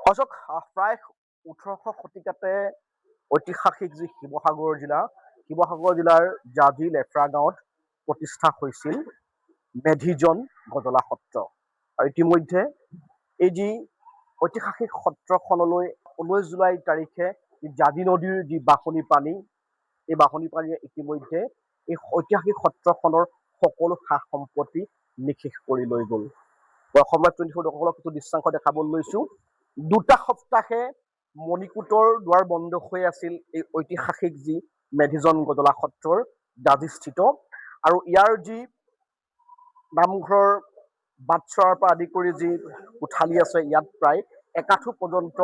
অশোক প্ৰায় ১৮০০ শতিকাতে ঐতিহাসিক যি শিৱসাগৰ জিলাৰ জাজি লেফৰা গাঁৱত প্ৰতিষ্ঠা হৈছিল মেধিজন গজলা সত্ৰ। আৰু ইতিমধ্যে এই যি ঐতিহাসিক সত্ৰখনলৈ ১৯ জুলাই তাৰিখে জাজি নদীৰ যি বাঢ়নী পানী, এই বাঢ়নী পানীয়ে ইতিমধ্যে এই ঐতিহাসিক সত্ৰখনৰ সকলো সা সম্পত্তি নিঃশেষ কৰি লৈ গ'ল। অসমীয়া দৰ্শকসকলক কিছু দৃশ্যাংশ দেখাবলৈ লৈছো। ২টা সপ্তাহে মণিকূটৰ দুৱাৰ বন্ধ হৈ আছিল এই ঐতিহাসিক যি মেধিজন গজলা সত্ৰৰ জাজিস্থিত। আৰু ইয়াৰ যি নামঘৰৰ বাটচৰাৰ পৰা আদি কৰি যি কোঠালি আছে, ইয়াত প্ৰায় একাঠু পৰ্যন্ত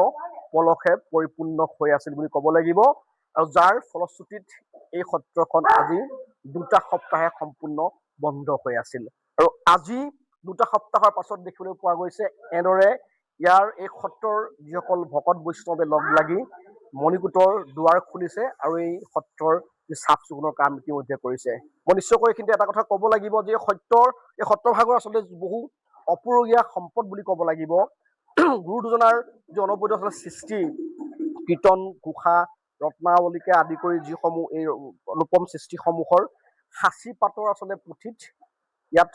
পলসে পৰিপূৰ্ণ হৈ আছিল বুলি ক'ব লাগিব। আৰু যাৰ ফলশ্ৰুতিত এই সত্ৰখন আজি ২টা সপ্তাহে সম্পূৰ্ণ বন্ধ হৈ আছিল। আৰু আজি ২টা সপ্তাহৰ পাছত দেখিবলৈ পোৱা গৈছে এনেদৰে ইয়াৰ এই সত্ৰৰ যিসকল ভকত বৈষ্ণৱে লগ লাগি মণিকূটৰ দুৱাৰ খুলিছে আৰু এই সত্ৰৰ যি চাফ চিকুণৰ কাম ইতিমধ্যে কৰিছে। মই নিশ্চয়কৈ এইখিনিতে এটা কথা ক'ব লাগিব যে এই সত্ৰভাগৰ আচলতে বহু অপূৰুগীয়া সম্পদ বুলি ক'ব লাগিব। গুৰু দুজনাৰ যি অনবদ্য সৃষ্টি, কীৰ্তন ঘোষা ৰত্নাৱলীকে আদি কৰি যিসমূহ এই অনুপম সৃষ্টিসমূহৰ সাঁচি পাতৰ আচলতে পুথিত ইয়াত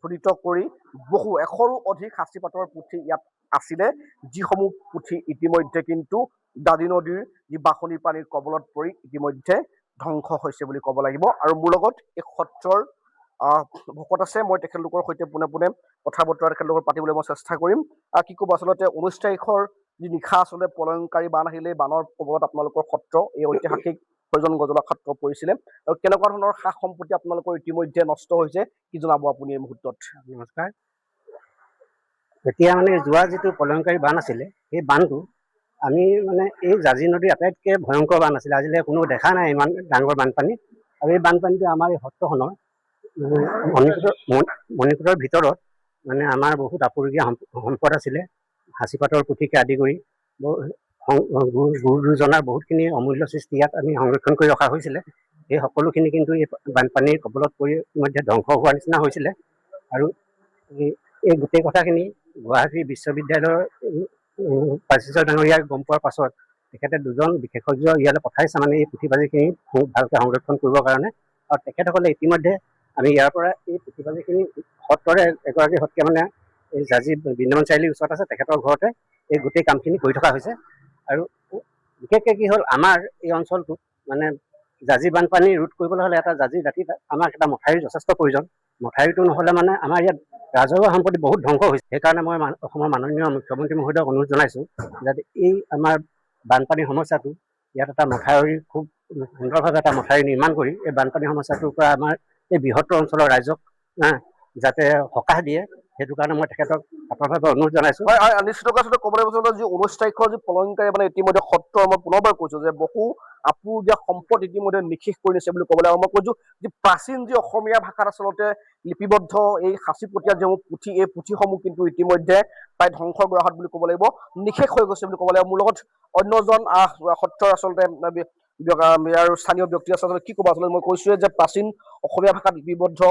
খোদিত কৰি বহু ১০০ৰো অধিক সাঁচি পাতৰ পুথি ইয়াত আছিলে, যিসমূহ পুথি ইতিমধ্যে কিন্তু জাজি নদীৰ যি বাঢ়নী পানীৰ কবলত পৰি ইতিমধ্যে ধ্বংস হৈছে বুলি ক'ব লাগিব। আৰু মোৰ লগত এই সত্ৰৰ ভকত আছে, মই তেখেতলোকৰ সৈতে পোনে পোনে কথা বতৰা তেখেতলোকৰ পাতিবলৈ মই চেষ্টা কৰিম। কি ক'ব আচলতে ১৯ তাৰিখৰ যি নিশা আচলতে প্ৰলয়ংকাৰী বান আহিলে, বানৰ কবলত আপোনালোকৰ সত্ৰ এই ঐতিহাসিক মেধিজন গজলা সত্ৰ পৰিছিলে, আৰু কেনেকুৱা ধৰণৰ সা সম্পত্তি আপোনালোকৰ ইতিমধ্যে নষ্ট হৈছে কি জনাব আপুনি এই মুহূৰ্তত? নমস্কাৰ। এতিয়া যোৱা যিটো প্ৰলয়ংকাৰী বান আছিলে, সেই বানটো আমি এই জাজি নদীৰ আটাইতকৈ ভয়ংকৰ বান আছিলে। আজিলৈ কোনো দেখা নাই ইমান ডাঙৰ বানপানী। আৰু এই বানপানীটো আমাৰ এই সত্ৰখনৰ মণিকূটৰ ভিতৰত আমাৰ বহুত আপুৰুগীয়া সম্পদ আছিলে। সাঁচিপাতৰ পুথিকে আদি কৰি গুৰু দুজনাৰ বহুতখিনি অমূল্য সৃষ্টি ইয়াত আমি সংৰক্ষণ কৰি ৰখা হৈছিলে। এই সকলোখিনি কিন্তু এই বানপানীৰ কবলত পৰি ইতিমধ্যে ধ্বংস হোৱাৰ নিচিনা হৈছিলে। আৰু এই গোটেই কথাখিনি গুৱাহাটী বিশ্ববিদ্যালয়ৰ প্ৰাচীশ্বৰ ডাঙৰীয়াই গম পোৱাৰ পাছত তেখেতে দুজন বিশেষজ্ঞ ইয়ালৈ পঠাইছে, এই পুথিপাঁজিখিনি ভালকৈ সংৰক্ষণ কৰিবৰ কাৰণে। আৰু তেখেতসকলে ইতিমধ্যে আমি ইয়াৰ পৰা এই পুথিপাঁজিখিনি সত্ৰৰে এগৰাকী সত্ৰীয়া এই জাজি বৃন্দাবন চাৰিআলিৰ ওচৰত আছে, তেখেতৰ ঘৰতে এই গোটেই কামখিনি কৰি থকা হৈছে। আৰু বিশেষকৈ কি হ'ল, আমাৰ এই অঞ্চলটোত জাজি বানপানী ৰোধ কৰিবলৈ হ'লে এটা জাজি দাঁতিত আমাক এটা মথাউৰিৰ যথেষ্ট প্ৰয়োজন। মথাউৰিটো নহ'লে আমাৰ ইয়াত ৰাজহুৱা সম্পত্তি বহুত ধ্বংস হৈছে। সেইকাৰণে মই অসমৰ মাননীয় মুখ্যমন্ত্ৰী মহোদয়ক অনুৰোধ জনাইছোঁ যাতে এই আমাৰ বানপানীৰ সমস্যাটো ইয়াত এটা মথাউৰি খুব সুন্দৰভাৱে এটা মথাউৰি নিৰ্মাণ কৰি এই বানপানী সমস্যাটোৰ পৰা আমাৰ এই বৃহত্তৰ অঞ্চলৰ ৰাইজক যাতে সকাহ দিয়ে, সেইটো কাৰণে মই তেখেতক আন্তৰিকভাৱে অনুৰোধ জনাইছোঁ। নিশ্চিতকৈ আচলতে ক'ব লাগিব যি ১৯ তাৰিখৰ যি প্ৰলয়ংকাৰী ইতিমধ্যে সত্ৰ, মই পুনৰবাৰ কৈছো যে বহু আপুৰুগীয়া সম্পদ ইতিমধ্যে নিঃশেষ কৰি দিছে বুলি ক'ব লাগিব। মই কৈছো যি প্ৰাচীন যি অসমীয়া ভাষাত আচলতে লিপিবদ্ধ এই সাঁচিপতীয়া যিসমূহ পুথি, এই পুথিসমূহ কিন্তু ইতিমধ্যে প্ৰায় ধ্বংসৰ গৰাহত বুলি ক'ব লাগিব, নিঃশেষ হৈ গৈছে বুলি ক'ব লাগিব। মোৰ লগত অন্যজন সত্ৰৰ আচলতে ইয়াৰ স্থানীয় ব্যক্তি আছে। আচলতে কি ক'ব? আচলতে মই কৈছোৱে যে প্ৰাচীন অসমীয়া ভাষাত লিপিবদ্ধ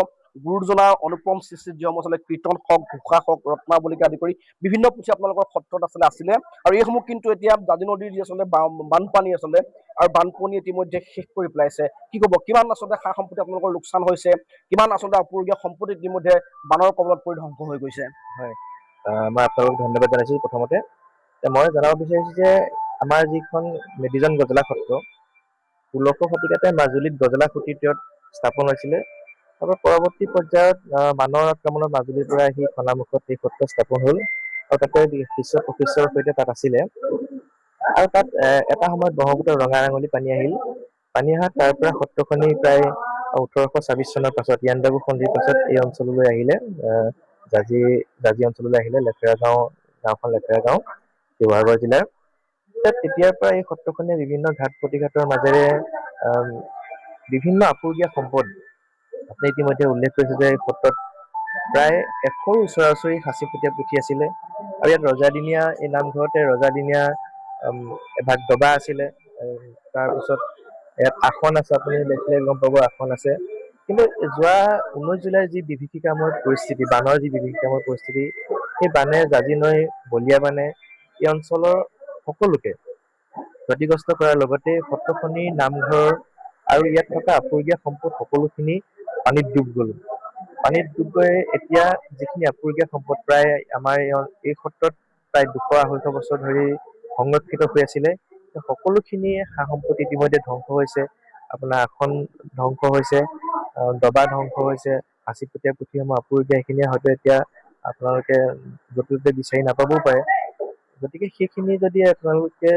গুৰুজনাৰ অনুপম সৃষ্টিত যিসমূহ আচলতে কীৰ্তন হওক, ঘোষা হওক, ৰত্নাৱলীকে আদি কৰি বিভিন্ন পুথি আপোনালোকৰ সত্ৰত আছিলে। আৰু এইসমূহ কিন্তু এতিয়া জাজি নদীৰ যি আচলতে বানপানী আচলতে আৰু বানপানী ইতিমধ্যে শেষ কৰি পেলাইছে। কি ক'ব, কিমান আচলতে সা সম্পত্তি আপোনালোকৰ লোকচান হৈছে, কিমান আচলতে আপুৰুগীয়া সম্পত্তি ইতিমধ্যে বানৰ কবলত পৰি ধ্বংস হৈ গৈছে? হয়, মই আপোনালোকক ধন্যবাদ জনাইছোঁ। প্ৰথমতে মই জনাব বিচাৰিছোঁ যে আমাৰ যিখন মেধিজন গজলা সত্ৰ ১৬০০ শতিকাতে মাজুলীত গজলা সতীৰ্থত স্থাপন হৈছিলে। আৰু পৰৱৰ্তী পৰ্যায়ত বানৰ আক্ৰমণত মাজুলীৰ পৰা আহি খনামুখত এই সত্ৰ স্থাপন হ'ল, আৰু তাতে শিষ্য প্ৰশিষ্যৰ সৈতে তাত আছিলে। আৰু তাত এটা সময়ত ব্ৰহ্মপুত্ৰৰ ৰঙা ৰাঙলী পানী আহিল। পানী অহাত তাৰ পৰা সত্ৰখনি প্ৰায় ১৮২৬ চনৰ পাছত ইয়াণ্ডাবু সন্ধিৰ পাছত এই অঞ্চললৈ আহিলে, জাজি অঞ্চললৈ আহিলে। গাঁওখন লেফেৰা গাঁও, শিৱসাগৰ জিলাৰ। তেতিয়াৰ পৰা এই সত্ৰখনে বিভিন্ন ঘাট প্ৰতিঘাটৰ মাজেৰে বিভিন্ন আপুৰুগীয়া সম্পদ, আপুনি ইতিমধ্যে উল্লেখ কৰিছে যে এই সত্ৰত প্ৰায় ১০০ৰো ওচৰা-ওচৰি সাঁচিপতীয়া পুথি আছিলে। আৰু ইয়াত ৰজাদিনীয়া, এই নামঘৰতে ৰজাদিনীয়া এভাগ ডবা আছিলে। তাৰপিছত ইয়াত আসন আছে, আপুনি দেখিলে গম পাব আসন আছে। কিন্তু যোৱা ১৯ জুলাইৰ যি বিভীষিকাময় পৰিস্থিতি, বানৰ যি বিভীষিকাময় পৰিস্থিতি, সেই বানে জাজি নৈ বলিয়া বানে এই অঞ্চলৰ সকলোকে ক্ষতিগ্ৰস্ত কৰাৰ লগতে সত্ৰখনি নামঘৰ আৰু ইয়াত থকা আপুৰুগীয়া সম্পদ সকলোখিনি পানীত ডুব গ'ল। পানীত ডুব গৈ এতিয়া যিখিনি আপুৰুগীয়া সম্পদ প্ৰায় আমাৰ এই সত্ৰত প্ৰায় 200-250 বছৰ ধৰি সংৰক্ষিত হৈ আছিলে, সকলোখিনি সা সম্পত্তি ইতিমধ্যে ধ্বংস হৈছে। আপোনাৰ আসন ধ্বংস হৈছে, দবা ধ্বংস হৈছে, সাঁচিপতীয়া পুথিসমূহ আপুৰুগীয়া সেইখিনিয়ে হয়তো এতিয়া আপোনালোকে য'তে ত'তে বিচাৰি নাপাবও পাৰে। গতিকে সেইখিনি যদি আপোনালোকে